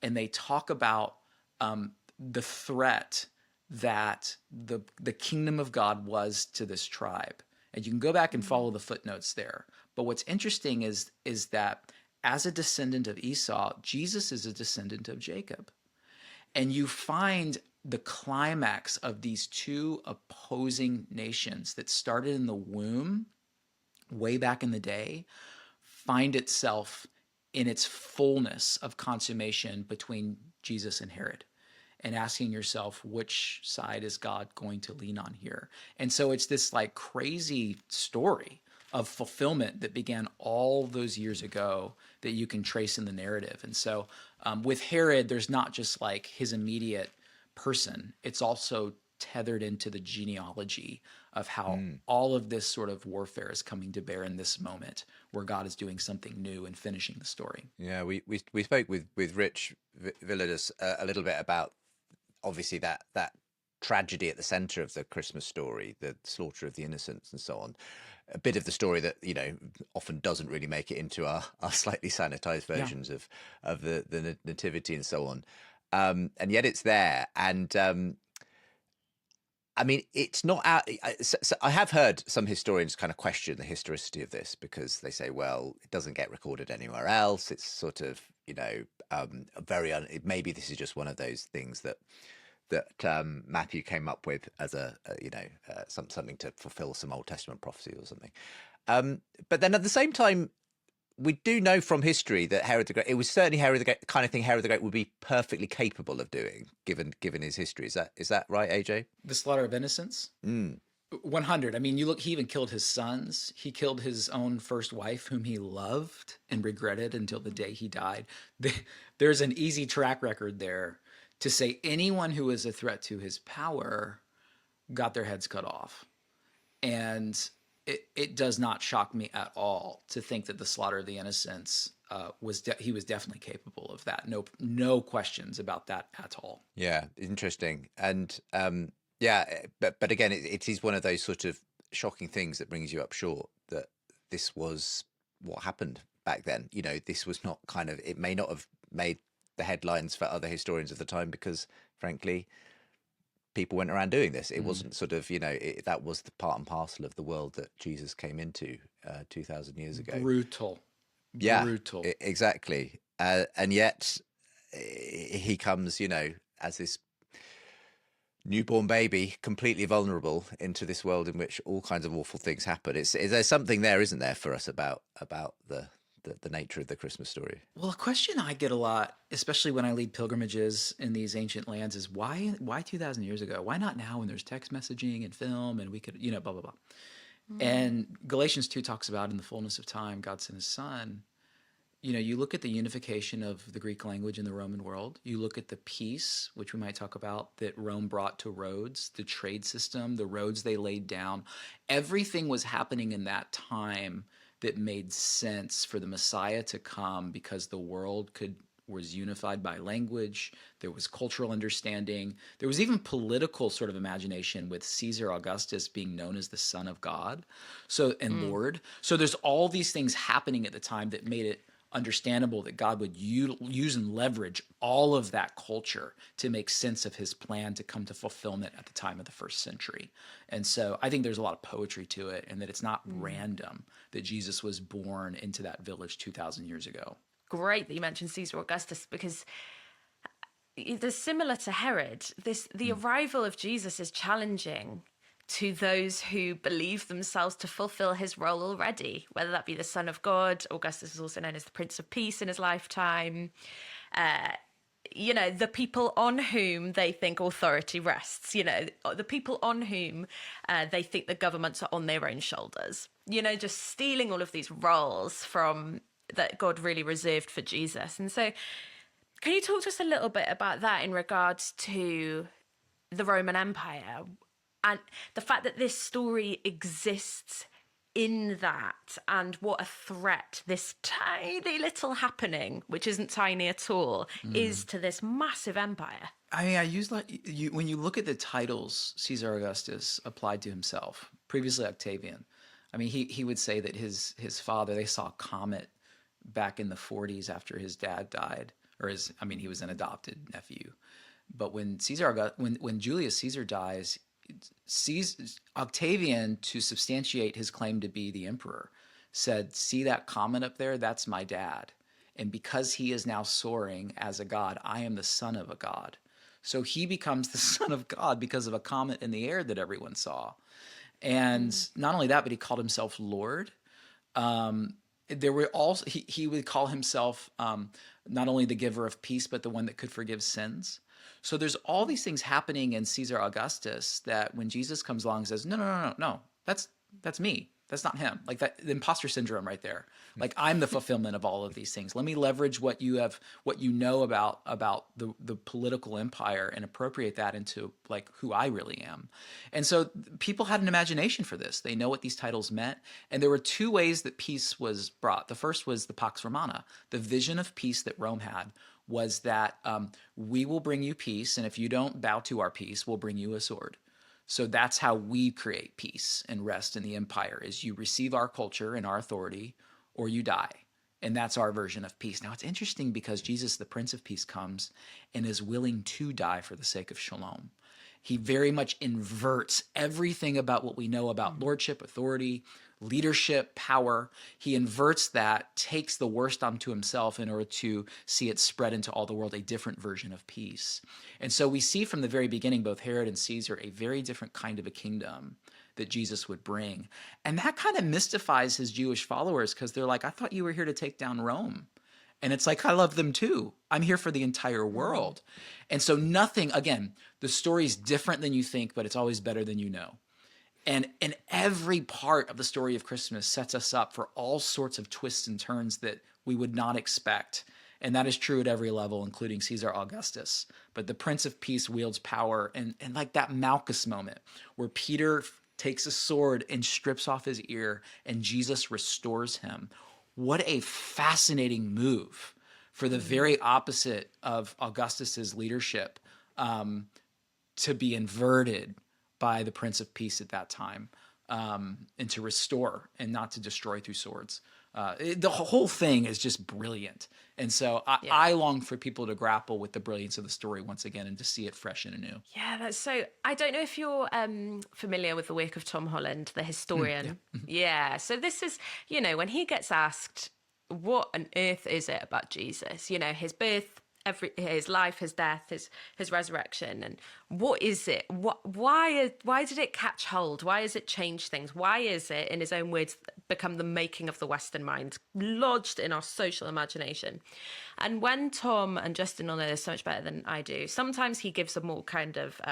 and they talk about the threat that the kingdom of God was to this tribe. And you can go back and follow the footnotes there. But what's interesting is that as a descendant of Esau, Jesus is a descendant of Jacob. And you find the climax of these two opposing nations that started in the womb way back in the day find itself in its fullness of consummation between Jesus and Herod, and asking yourself, which side is God going to lean on here? And so it's this like crazy story of fulfillment that began all those years ago that you can trace in the narrative. And so with Herod, there's not just like his immediate person, it's also tethered into the genealogy of how all of this sort of warfare is coming to bear in this moment where God is doing something new and finishing the story. Yeah, we spoke with Rich Villadus a little bit about obviously that tragedy at the center of the Christmas story, the slaughter of the innocents and so on. A bit of the story that, you know, often doesn't really make it into our slightly sanitized versions of the nativity and so on. And yet it's there. And I mean, it's not out. So I have heard some historians kind of question the historicity of this because they say, well, it doesn't get recorded anywhere else. It's sort of, you know, maybe this is just one of those things that Matthew came up with as something to fulfill some Old Testament prophecy or something. But then at the same time, we do know from history that Herod the Great, it was certainly Herod the Great, the kind of thing Herod the Great would be perfectly capable of doing, given his history. Is that right, AJ? The slaughter of innocents? 100. I mean, you look, he even killed his sons. He killed his own first wife, whom he loved and regretted until the day he died. There's an easy track record there to say anyone who is a threat to his power got their heads cut off. And it does not shock me at all to think that the slaughter of the innocents he was definitely capable of that. No questions about that at all. Yeah, interesting. And but again, it is one of those sort of shocking things that brings you up short that this was what happened back then. You know, this was not it may not have made the headlines for other historians of the time because, frankly, people went around doing this. It wasn't sort of, you know, that was the part and parcel of the world that Jesus came into 2,000 years ago. Brutal. Exactly. And yet he comes, you know, as this newborn baby, completely vulnerable into this world in which all kinds of awful things happen. There's something there, isn't there, for us about the nature of the Christmas story? Well, a question I get a lot, especially when I lead pilgrimages in these ancient lands, is why 2,000 years ago? Why not now when there's text messaging and film and we could, you know, blah, blah, blah. And Galatians 2 talks about in the fullness of time, God sent his son. You know, you look at the unification of the Greek language in the Roman world. You look at the peace, which we might talk about, that Rome brought to roads, the trade system, the roads they laid down. Everything was happening in that time that made sense for the Messiah to come because the world was unified by language. There was cultural understanding. There was even political sort of imagination with Caesar Augustus being known as the Son of God, Lord. So there's all these things happening at the time that made it understandable that God would use and leverage all of that culture to make sense of his plan to come to fulfillment at the time of the first century. And so I think there's a lot of poetry to it, and that it's not random that Jesus was born into that village 2,000 years ago. Great that you mentioned Caesar Augustus, because there's similar to Herod. The arrival of Jesus is challenging to those who believe themselves to fulfill his role already, whether that be the Son of God. Augustus is also known as the Prince of Peace in his lifetime. You know, the people on whom they think authority rests, you know, the people on whom they think the governments are on their own shoulders, you know, just stealing all of these roles from that God really reserved for Jesus. And so can you talk to us a little bit about that in regards to the Roman Empire and the fact that this story exists in that, and what a threat this tiny little happening, which isn't tiny at all, is to this massive empire? I mean, I use when you look at the titles Caesar Augustus applied to himself, previously Octavian. I mean, he would say that his father, they saw a comet back in the 40s after his dad died, or he was an adopted nephew. But when when Julius Caesar dies, Octavian, to substantiate his claim to be the emperor, said, "See that comet up there? That's my dad. And because he is now soaring as a god, I am the son of a god." So he becomes the son of God because of a comet in the air that everyone saw. And not only that, but he called himself Lord. There were also he would call himself not only the giver of peace, but the one that could forgive sins. So there's all these things happening in Caesar Augustus that when Jesus comes along and says, "No, no, no, no, no, that's me. That's not him." Like that, the imposter syndrome right there. Like, I'm the fulfillment of all of these things. Let me leverage what you know about the political empire and appropriate that into like who I really am. And so people had an imagination for this. They know what these titles meant. And there were two ways that peace was brought. The first was the Pax Romana, the vision of peace that Rome had was that we will bring you peace, and if you don't bow to our peace, we'll bring you a sword. So that's how we create peace and rest in the empire, is you receive our culture and our authority or you die. And that's our version of peace. Now, it's interesting because Jesus, the Prince of Peace, comes and is willing to die for the sake of shalom. He very much inverts everything about what we know about lordship, authority, leadership, power. He inverts that, takes the worst onto himself in order to see it spread into all the world, a different version of peace. And so we see from the very beginning, both Herod and Caesar, a very different kind of a kingdom that Jesus would bring. And that kind of mystifies his Jewish followers because they're like, "I thought you were here to take down Rome." And it's like, I love them too. I'm here for the entire world. And so nothing, again, the story's different than you think, but it's always better than you know. And every part of the story of Christmas sets us up for all sorts of twists and turns that we would not expect. And that is true at every level, including Caesar Augustus. But the Prince of Peace wields power. And like that Malchus moment where Peter takes a sword and strips off his ear and Jesus restores him. What a fascinating move for the very opposite of Augustus's leadership to be inverted by the Prince of Peace at that time, and to restore and not to destroy through swords. The whole thing is just brilliant. And so I long for people to grapple with the brilliance of the story once again and to see it fresh and anew. Yeah, that's so. I don't know if you're familiar with the work of Tom Holland, the historian. Yeah. So this is, when he gets asked, what on earth is it about Jesus? His birth, his life, his death, his resurrection, and what is it? Why did it catch hold? Why has it changed things? Why is it, in his own words, become the making of the Western mind, lodged in our social imagination? And when Tom and Justin will know this so much better than I do, sometimes he gives a more kind of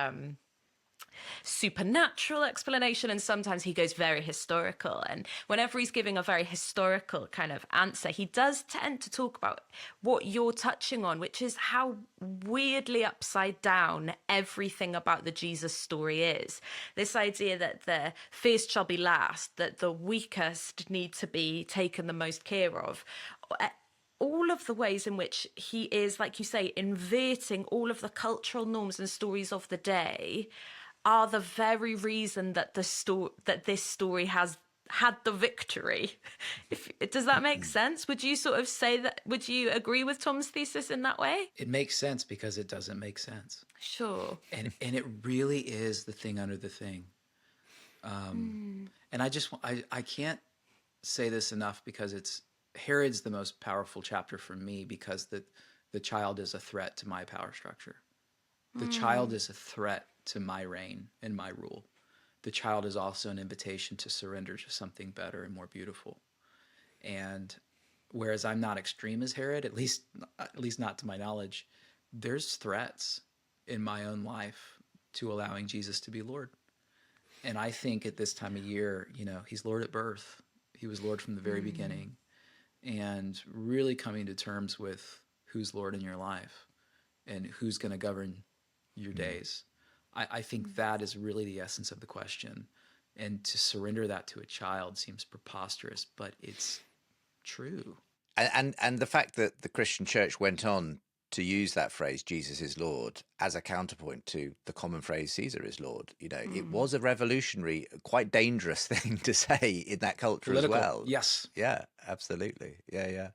supernatural explanation, and sometimes he goes very historical. And whenever he's giving a very historical kind of answer, he does tend to talk about what you're touching on, which is how weirdly upside down everything about the Jesus story is. This idea that the first shall be last, that the weakest need to be taken the most care of. All of the ways in which he is, like you say, inverting all of the cultural norms and stories of the day are the very reason that this story has had the victory. Does that make sense? Would you sort of say that? Would you agree with Tom's thesis in that way? It makes sense because it doesn't make sense. Sure. And it really is the thing under the thing. And I can't say this enough because Herod's the most powerful chapter for me because the child is a threat to my power structure. The child is a threat to my reign and my rule. The child is also an invitation to surrender to something better and more beautiful. And whereas I'm not extreme as Herod, at least not to my knowledge, there's threats in my own life to allowing Jesus to be Lord. And I think at this time of year, he's Lord at birth. He was Lord from the very beginning. And really coming to terms with who's Lord in your life and who's going to govern your days. I think that is really the essence of the question. And to surrender that to a child seems preposterous, but it's true. And the fact that the Christian church went on to use that phrase, Jesus is Lord, as a counterpoint to the common phrase, Caesar is Lord. You know, it was a revolutionary, quite dangerous thing to say in that culture Political, as well. yes. Yeah, absolutely. Yeah.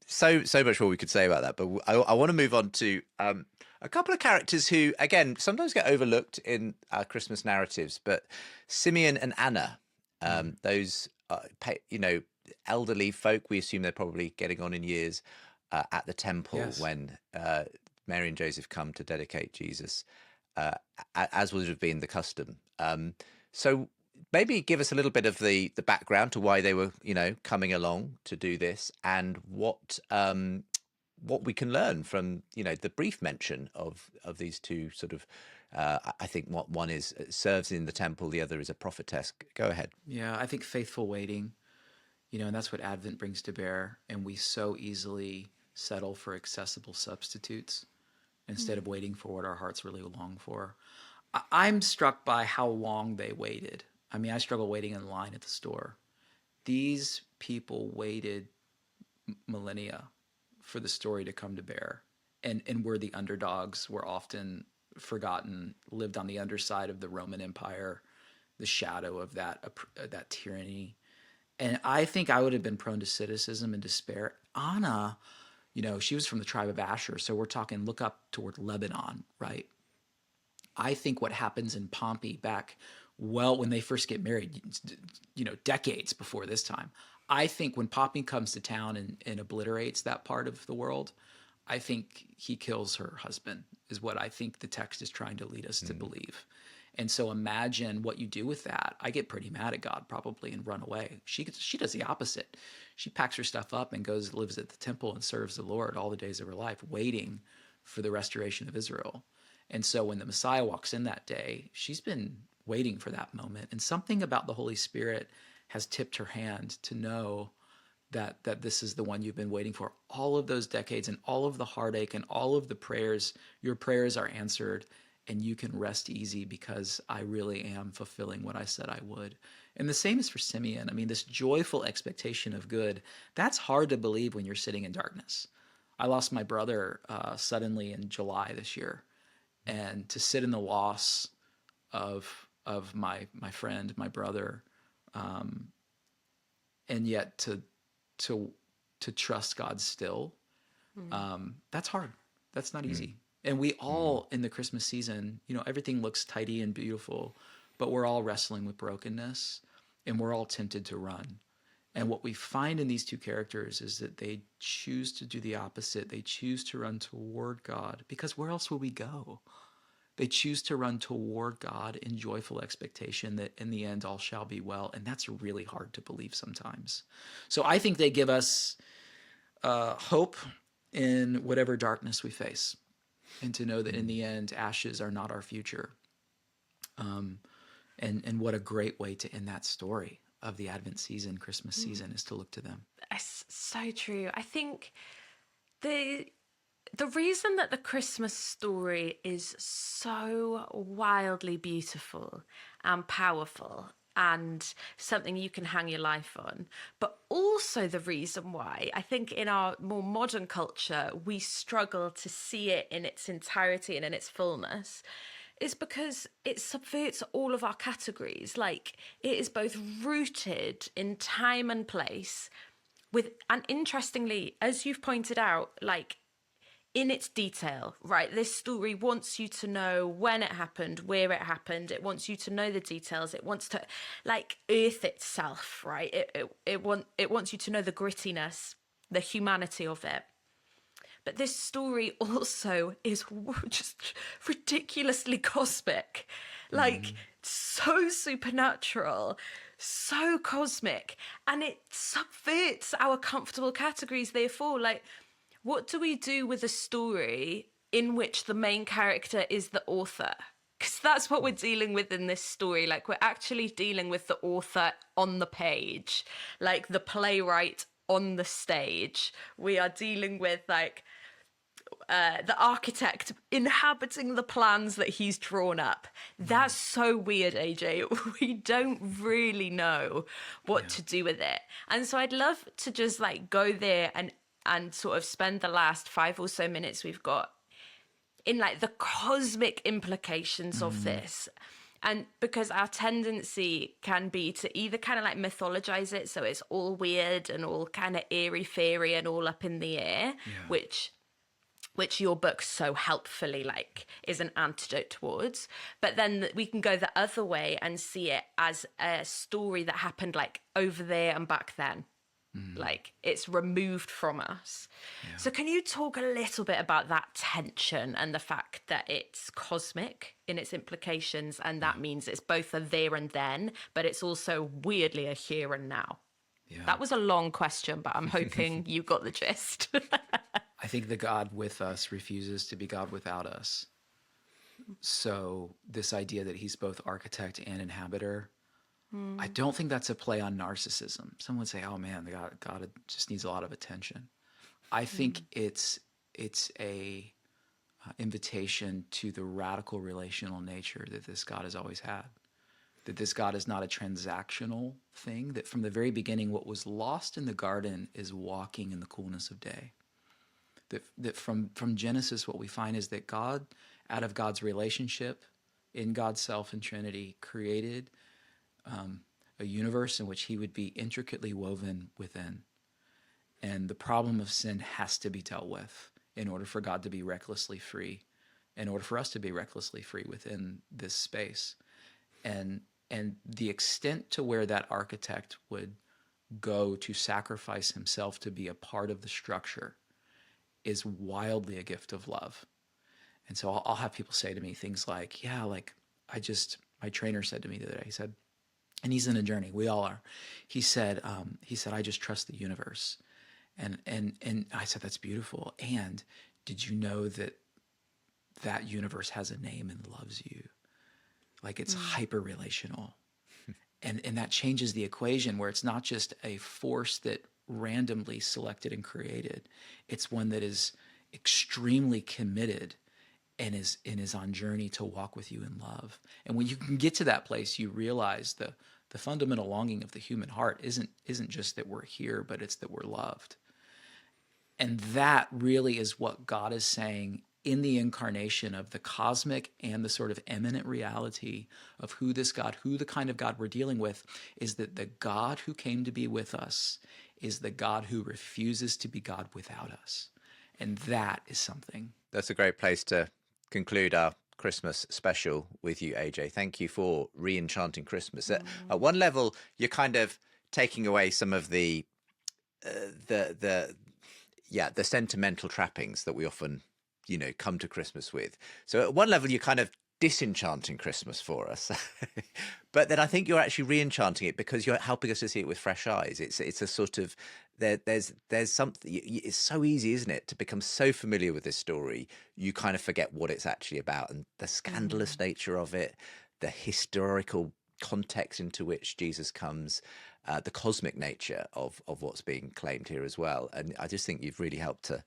So much more we could say about that, but I want to move on to a couple of characters who, again, sometimes get overlooked in our Christmas narratives, but Simeon and Anna, those, elderly folk, we assume they're probably getting on in years, at the temple Yes. when Mary and Joseph come to dedicate Jesus, as would have been the custom. So maybe give us a little bit of the background to why they were, coming along to do this, and what we can learn from, the brief mention of these two sort of. I think what one is serves in the temple, the other is a prophetess. Go ahead. Yeah, I think faithful waiting, and that's what Advent brings to bear. And we so easily settle for accessible substitutes instead of waiting for what our hearts really long for. I'm struck by how long they waited. I mean, I struggle waiting in line at the store. These people waited millennia for the story to come to bear. And were the underdogs, were often forgotten, lived on the underside of the Roman Empire, the shadow of that tyranny. And I think I would have been prone to cynicism and despair. Anna, she was from the tribe of Asher, so we're talking look up toward Lebanon, right? I think what happens in Pompey back, when they first get married, decades before this time, I think when Pompey comes to town and obliterates that part of the world, I think he kills her husband, is what I think the text is trying to lead us to believe. And so imagine what you do with that. I get pretty mad at God probably and run away. She does the opposite. She packs her stuff up and lives at the temple and serves the Lord all the days of her life, waiting for the restoration of Israel. And so when the Messiah walks in that day, she's been waiting for that moment. And something about the Holy Spirit has tipped her hand to know that this is the one you've been waiting for. All of those decades and all of the heartache and all of the prayers, your prayers are answered, and you can rest easy because I really am fulfilling what I said I would. And the same is for Simeon. I mean, this joyful expectation of good, that's hard to believe when you're sitting in darkness. I lost my brother suddenly in July this year. And to sit in the loss of my friend, my brother, and yet to trust God still, that's hard. That's not easy. And we all in the Christmas season, everything looks tidy and beautiful, but we're all wrestling with brokenness, and we're all tempted to run. And what we find in these two characters is that they choose to do the opposite. They choose to run toward God, because where else will we go? They choose to run toward God in joyful expectation that in the end all shall be well. And that's really hard to believe sometimes. So I think they give us hope in whatever darkness we face, and to know that in the end, ashes are not our future. And what a great way to end that story of the Advent season, Christmas season, is to look to them. It's so true. I think the reason that the Christmas story is so wildly beautiful and powerful and something you can hang your life on, but also the reason why I think in our more modern culture we struggle to see it in its entirety and in its fullness, is because it subverts all of our categories. Like, it is both rooted in time and place and interestingly, as you've pointed out, like, in its detail, right? This story wants you to know when it happened, where it happened. It wants you to know the details. It wants to, like, earth itself, right? It wants you to know the grittiness, the humanity of it. But this story also is just ridiculously cosmic, like so supernatural, so cosmic, and it subverts our comfortable categories, therefore. Like, what do we do with a story in which the main character is the author? Because that's what we're dealing with in this story. Like, we're actually dealing with the author on the page, like the playwright on the stage. We are dealing with, like, the architect inhabiting the plans that he's drawn up. That's so weird, AJ. We don't really know what to do with it. And so I'd love to just, like, go there and and sort of spend the last 5 or so minutes we've got in like the cosmic implications of this. And because our tendency can be to either kind of like mythologize it, so it's all weird and all kind of eerie fairy and all up in the air, which your book so helpfully like is an antidote towards. But then we can go the other way and see it as a story that happened like over there and back then. Like it's removed from us. So can you talk a little bit about that tension and the fact that it's cosmic in its implications, and that means it's both a there and then, but it's also weirdly a here and now? That was a long question, but I'm hoping you got the gist. I think the God with us refuses to be God without us. So this idea that he's both architect and inhabitor, I don't think that's a play on narcissism. Some would say, oh man, the God just needs a lot of attention. I think it's a invitation to the radical relational nature that this God has always had. That this God is not a transactional thing, that from the very beginning, what was lost in the garden is walking in the coolness of day. That from Genesis, what we find is that God, out of God's relationship, in God's self and Trinity, created a universe in which he would be intricately woven within. And the problem of sin has to be dealt with in order for God to be recklessly free, in order for us to be recklessly free within this space. And the extent to where that architect would go to sacrifice himself to be a part of the structure is wildly a gift of love. And so I'll have people say to me things like, yeah, like my trainer said to me the other day, he said, and he's in a journey, we all are. He said, I just trust the universe. And I said, that's beautiful. And did you know that universe has a name and loves you? Like it's hyper relational. And that changes the equation, where it's not just a force that randomly selected and created. It's one that is extremely committed and is on journey to walk with you in love. And when you can get to that place, you realize the fundamental longing of the human heart isn't just that we're here, but it's that we're loved. And that really is what God is saying in the incarnation of the cosmic and the sort of eminent reality of who the kind of God we're dealing with, is that the God who came to be with us is the God who refuses to be God without us. And that is something. That's a great place to conclude our Christmas special with you, AJ. Thank you for re-enchanting Christmas. At one level, you're kind of taking away some of the sentimental trappings that we often, come to Christmas with. So at one level, you're kind of disenchanting Christmas for us. But then I think you're actually re-enchanting it because you're helping us to see it with fresh eyes. It's a sort of, there's something, it's so easy, isn't it, to become so familiar with this story, you kind of forget what it's actually about, and the scandalous nature of it, the historical context into which Jesus comes, the cosmic nature of what's being claimed here as well. And I just think you've really helped to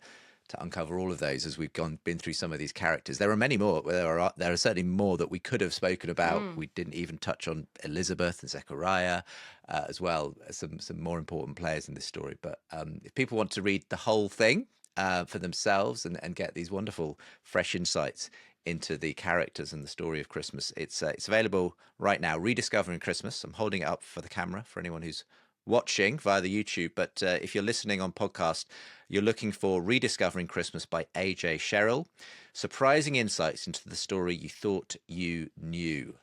uncover all of those as we've been through some of these characters. There are many more. There are certainly more that we could have spoken about. We didn't even touch on Elizabeth and Zechariah as well, some more important players in this story. But if people want to read the whole thing for themselves and get these wonderful fresh insights into the characters and the story of Christmas, it's available right now. Rediscovering Christmas. I'm holding it up for the camera for anyone who's watching via the YouTube, but if you're listening on podcast, you're looking for Rediscovering Christmas by AJ Sherrill. Surprising insights into the story you thought you knew.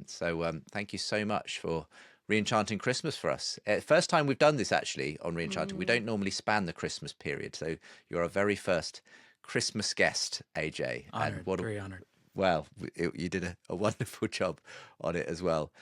So thank you so much for re-enchanting Christmas for us. First time we've done this actually on re-enchanting. We don't normally span the Christmas period, so you're our very first Christmas guest, AJ. Honored, very honored. Well, you did a wonderful job on it as well.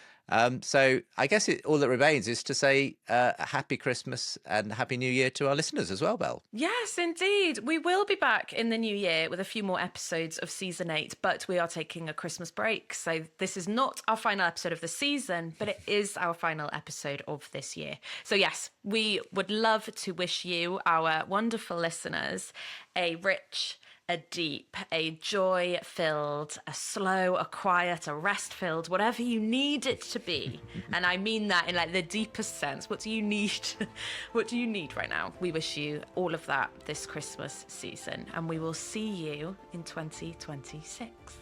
So I guess all that remains is to say a happy Christmas and happy New Year to our listeners as well, Belle. Yes, indeed. We will be back in the new year with a few more episodes of season 8, but we are taking a Christmas break. So this is not our final episode of the season, but it is our final episode of this year. So yes, we would love to wish you, our wonderful listeners, a rich a deep, a joy-filled, a slow, a quiet, a rest-filled, whatever you need it to be. And I mean that in like the deepest sense. What do you need? What do you need right now? We wish you all of that this Christmas season, and we will see you in 2026.